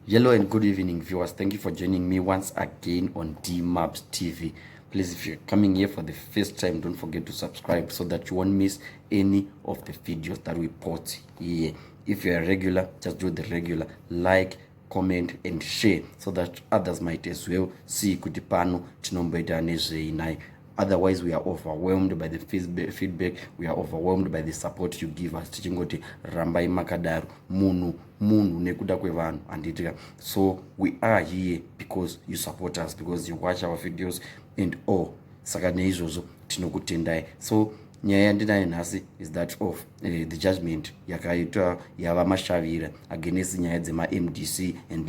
Hello and good evening, viewers. Thank you for joining me once again on D-Maps TV. Please, if you're coming here for the first time, don't forget to subscribe so that you won't miss any of the videos that we post here. If you're a regular, just do the regular. Like, comment, and share so that others might as well see kuti pano tinomboita nezveinai. Otherwise, we are overwhelmed by the feedback. We are overwhelmed by the support you give us. Tichingoti rambai makadaro munhu nekuda kwevanhu anditika. So we are here because you support us, because you watch our videos and all. Saka neizvozvo tinokutendai. So nyaya yandinayo nhasi is that of the judgment yakaitwa yava mashavira against nyaya dzema-MDC and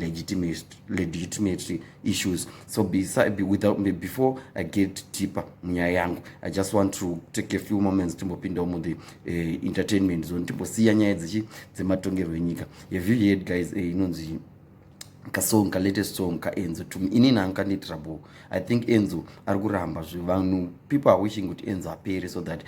legitimate issues. So before I get deeper munyaya yangu, I just want to take a few moments timbopinda mu the entertainment zone timbosiya nyaya dzematongerwo enyika. Have you heard guys inonzi kasong ka latest song ka Enzo? To me inini hankandi trouble. I think Enzo ari kuramba zvivanhu, people are wishing kuti Enzo apere so that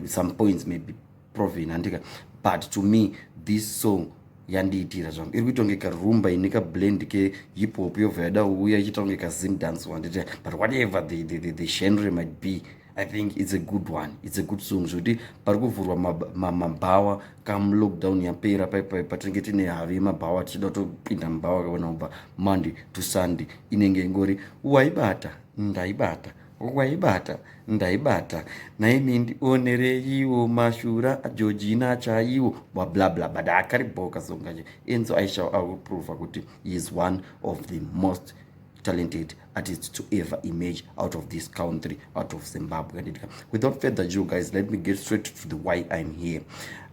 some points may be proven andika, but to me this song yandiitira zvangu iri kuitongeka rumba ineka blend ke hip hop yobva yada uya ichitongeka zim dance wandita, but whatever the genre might be, I think it's a good one. It's a good song. Zvoti pari kuvhurwa mabhawa kam lockdown yapera patinenge tine havi mabhawa tichida kutopinda mubhawa kaona kubva Monday to Sunday inenge ingori waibata ndaibata waibata ndaibata naimi ndionereiwo mashura Georgina chaiwo blah blah, but akariboka songaje. Enzo I will prove kuti he is one of the most talented artists to ever emerge out of this country, out of Zimbabwe. Without further ado, guys, let me get straight to the why I'm here.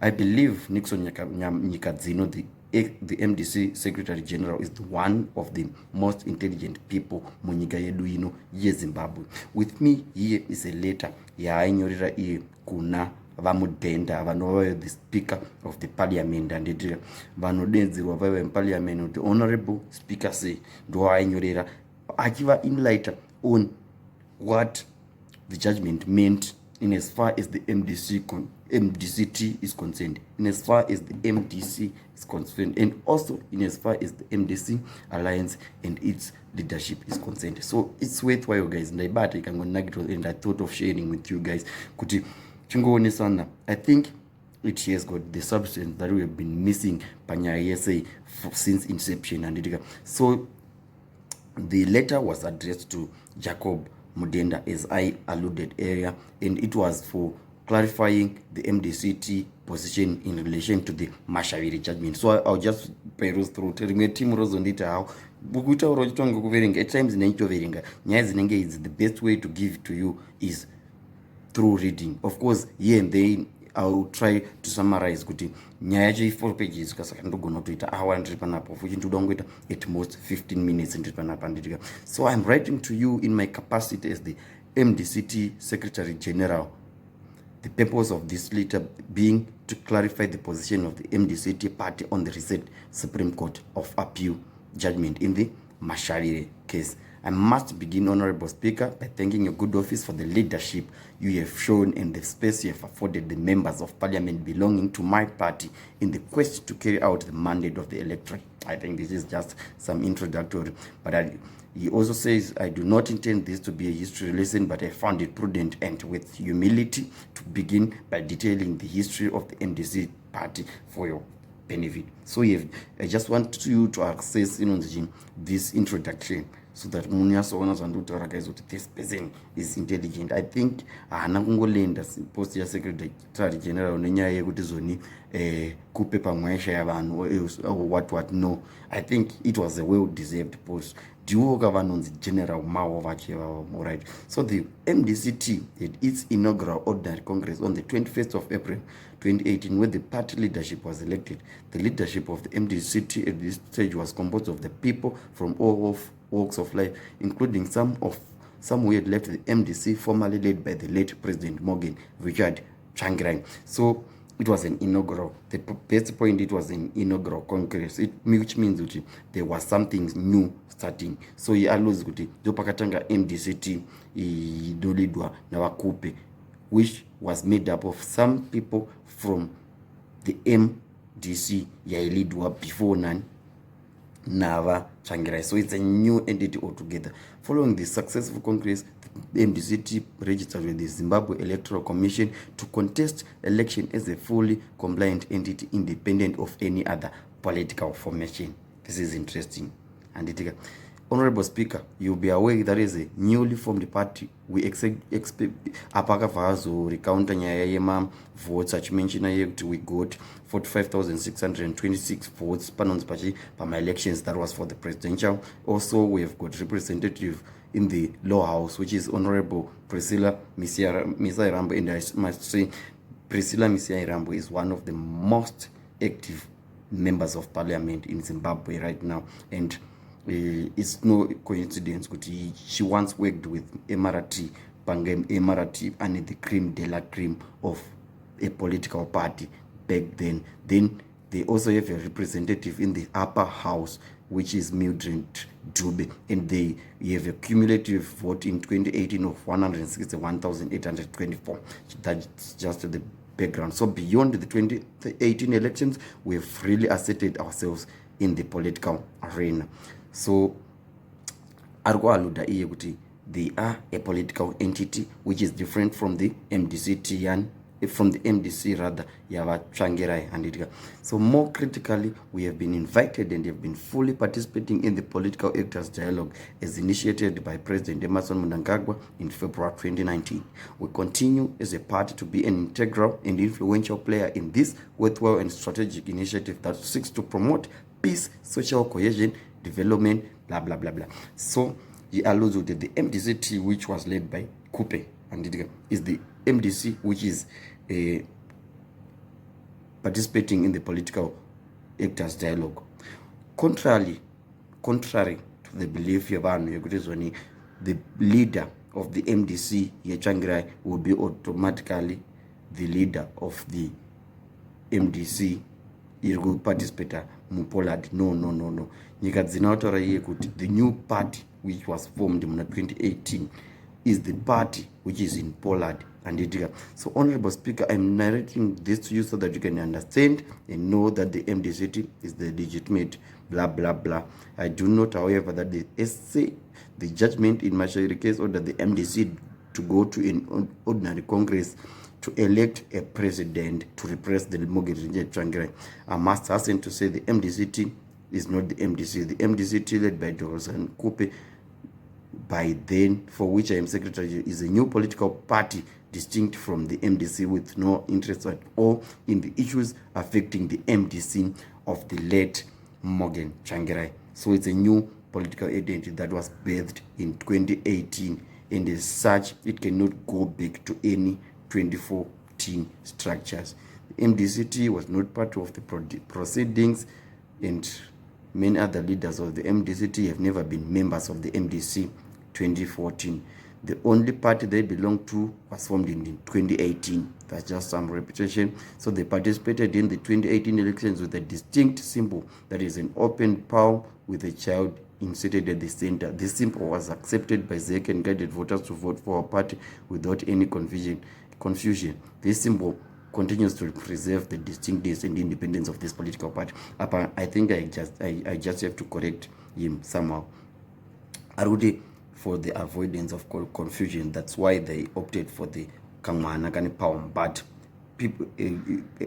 I believe Nixon Nyakadzino, the MDC Secretary General, is one of the most intelligent people munyika yedu ino yeZimbabwe. With me here is a letter yainyorera iye kuna vamudhenda vanova the speaker of the parliament and vanodedzerwa vaiva muparliament kuti honorable speaker say ndo ainyorera achiva enlighten on what the judgment meant in as far as the MDC-T is concerned, in as far as the MDC is concerned, and also in as far as the MDC alliance and its leadership is concerned. So it's worthwhile, guys, and I thought of sharing with you guys kuti chingoonesa. I think it has got the substance that we have been missing panyaya say since inception and so the letter was addressed to Jacob Mudenda, as I alluded earlier, and it was for clarifying the MDC-T position in relation to the Mashaviri judgment. So I'll just peruse through telling me team rozondita how bukutaura chitongo kuverenga at times nechitoverenga nyaya dzinenge idzi. The best way to give to you is through reading. Of course, here and there I'll try to summarize kuti nyaya yacho 4 pages kasaka ndogona kutoita hour ndiri panapo fuchi ndoda kungoita at most 15 minutes ndiri panapa nditika. So I'm writing to you in my capacity as the MDC-T Secretary General. The purpose of this letter being to clarify the position of the MDC-T party on the recent Supreme Court of Appeal judgment in the Mashaviri case. I must begin, Honorable Speaker, by thanking your good office for the leadership you have shown and the space you have afforded the members of parliament belonging to my party in the quest to carry out the mandate of the electorate. I think this is just some introductory, but he also says, I do not intend this to be a history lesson, but I found it prudent and with humility to begin by detailing the history of the MDC party for your benefit. So I just want you to access this introduction so that munyasoona zvandikutaura guys kuti this person is intelligent. I think haana kungolenda post yaSecretary General nenyaya yekuti zoni Khupe pamwe aishaya vanhu what no. I think it was a well deserved post. Ndiwo kavanonzi General Mao vache vavo, right? So the MDC-T had its inaugural ordinary congress on the 21st of April 2018 where the party leadership was elected. The leadership of the MDC-T at this stage was composed of the people from all walks of life, including some who had left the MDC, formerly led by the late President Morgan Richard Tsvangirai. So it was an inaugural. The best point, it was an inaugural congress, which means that there was something new starting. So he allows kuti pakatanga MDC-T idolidwa na Khupe, which was made up of some people from the MDC yailidwa before none Nava Changirai. So it's a new entity altogether. Following the successful congress, the MDC-T registered with the Zimbabwe Electoral Commission to contest election as a fully compliant entity independent of any other political formation. This is interesting. And it, Honorable Speaker, you'll be aware that is a newly formed party. We expect apakavazo recounta nyaya yema votes achimenshina yekuti we got 45,626 votes panonzi pachi pama elections that was for the presidential. Also we have got representative in the law house, which is Honorable Priscilla Misairambo, and I must say Priscilla Misairambo is one of the most active members of parliament in Zimbabwe right now, and it's no coincidence that she once worked with Emirati Pangem Emirati and the cream de la cream of a political party back then. Then they also have a representative in the upper house, which is Mildred Dube, and they have a cumulative vote in 2018 of 161,824. That's just the background. So beyond the 2018 elections, we have really asserted ourselves in the political arena. So arikwaluda iye kuti they are a political entity which is different from the MDC-T and from the MDC rather yava Changirai and so more critically, we have been invited and have been fully participating in the political actors dialogue as initiated by President Emmerson Mnangagwa in February 2019. We continue as a party to be an integral and influential player in this worthwhile and strategic initiative that seeks to promote peace, social cohesion, development, blah blah blah blah. So he alludes to the MDC-T, which was led by Khupe, and it is the MDC which is participating in the political actors dialogue. Contrary to the belief yavanhu, the leader of the MDC Changirai will be automatically the leader of the MDC participate muPollard. No. Nyika dzinotaura iye kuti the new party which was formed in 2018 is the party which is in Pollard and it. So Honorable Speaker, I'm narrating this to you so that you can understand and know that the MDC-T is the legitimate blah blah blah. I do not, however, that the essay, the judgment in Mashiri case ordered the MDC to go to an ordinary congress to elect a president to replace the Mogherini Changirai. I must hasten to say the MDC-T is not the MDC. The MDC-T led by Dr. Khupe, by then, for which I am secretary, is a new political party distinct from the MDC with no interest at all in the issues affecting the MDC of the late Morgan Changirai. So it's a new political identity that was birthed in 2018, and as such, it cannot go back to any 2014 structures. The MDC-T was not part of the proceedings, and many other leaders of the MDC-T have never been members of the MDC 2014. The only party they belonged to was formed in 2018. That's just some repetition. So they participated in the 2018 elections with a distinct symbol that is an open palm with a child inserted at the center. This symbol was accepted by ZEC and guided voters to vote for a party without any confusion. This symbol continues to preserve the distinctness and independence of this political party. I think I just have to correct him somehow. Arudi, for the avoidance of confusion, that's why they opted for the Kangwana Kani Palm. But people,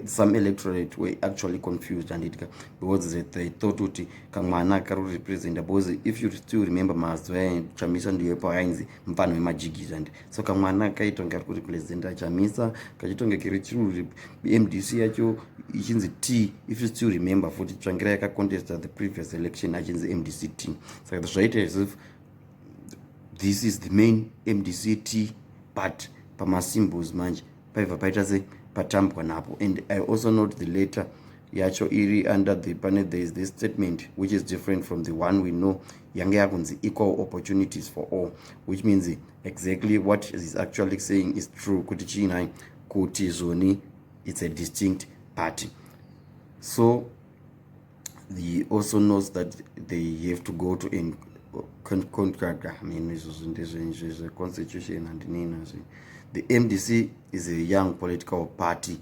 some electorate were actually confused, and it because they thought that Kangwana Karu represent, because if you still remember Mazwe Chamisa ndiyo painzi mfano imajigis, and so Kangwana kaitonga ku represent Chamisa kachitonga kirichiru MDC yacho ichinzi T. If you still remember, for the Changirai ka contest at the previous election achinzi MDC-T. So the right as if this is the main MDC-T, but pama symbols manje paiva paita se patambwa napo. And I also note the letter yacho iri under the panel there is this statement which is different from the one we know, yange yakunzi equal opportunities for all, which means exactly what is actually saying is true. Kuti china kuti zoni, it's a distinct party. So he also knows that they have to go to in contract. I mean, this is a constitution and nina. The MDC is a young political party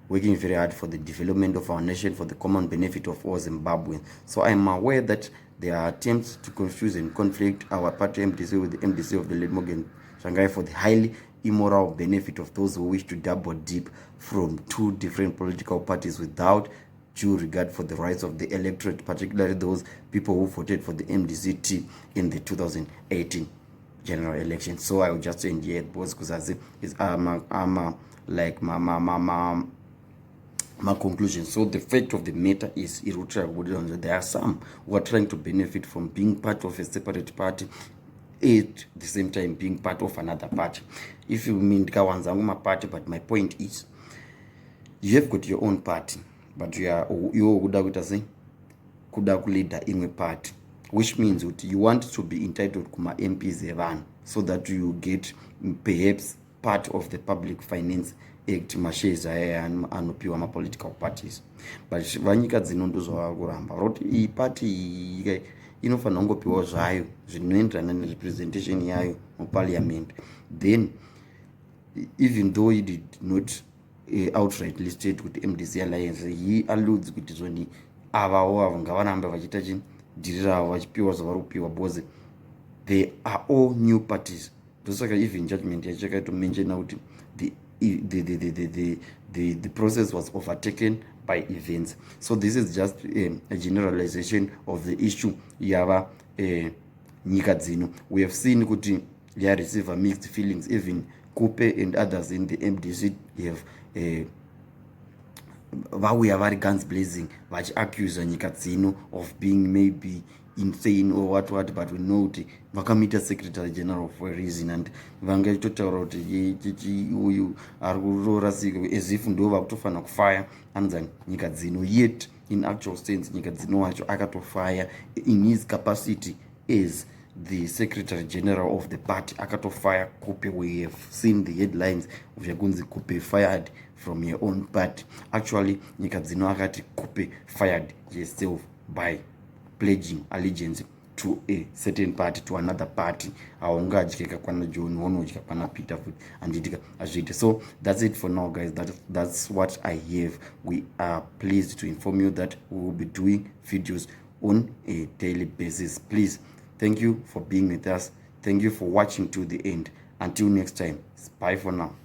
working very hard for the development of our nation, for the common benefit of all Zimbabweans. So I'm aware that there are attempts to confuse and conflict our party MDC with the MDC of the late Morgan Shanghai for the highly immoral benefit of those who wish to double dip from two different political parties without due regard for the rights of the electorate, particularly those people who voted for the MDC-T in the 2018 general election. So I will just end here because it's my conclusion. So the fact of the matter is there are some who are trying to benefit from being part of a separate party at the same time being part of another party. If you mean my party, but my point is you have got your own party, but you kuda leader in a party, which means that you want to be entitled to my MPs evan, so that you get perhaps part of the public finance act masheza anopiwa ma-political parties. But vanyika dzino ndozvavakuramba roti iyi party inofanira kungopiwa zvayo zvinoenderana nerepresentation yayo muparliament. Then even though he did not outrightly state kuti MDC alliance, he alludes kuti zvoni avawo ngavaramba vachiita dhirira avo vachipiwa zvavari kupiwa because they are all new parties. Ndosaka even judgment yachakaito mention kuti the process was overtaken by events. So this is just a generalization of the issue yava nyika dzino. We have seen kuti they receive mixed feelings. Even Khupe and others in the MDC have vauya vari guns blazing vachiaccuse nyika dzino of being maybe insane or what, but we know kuti vakamita secretary general for a reason, and vangaitotaura kuti uyu ari kurorasika as if ndo vakutofanira kufaya anzani nyika dzino, yet in actual sense nyika dzino wacho akatofaya in his capacity as the secretary general of the party. Akatofire Khupe. We have seen the headlines of yakunzi Khupe fired from your own party. Actually nyika dzino akati Khupe fired herself by pledging allegiance to a certain party, to another party. Aungadyika kwana John wonodyika pana Peter foot anditika azviite. So that's it for now, guys. That's what I have. We are pleased to inform you that we will be doing videos on a daily basis. Please, thank you for being with us. Thank you for watching to the end. Until next time, bye for now.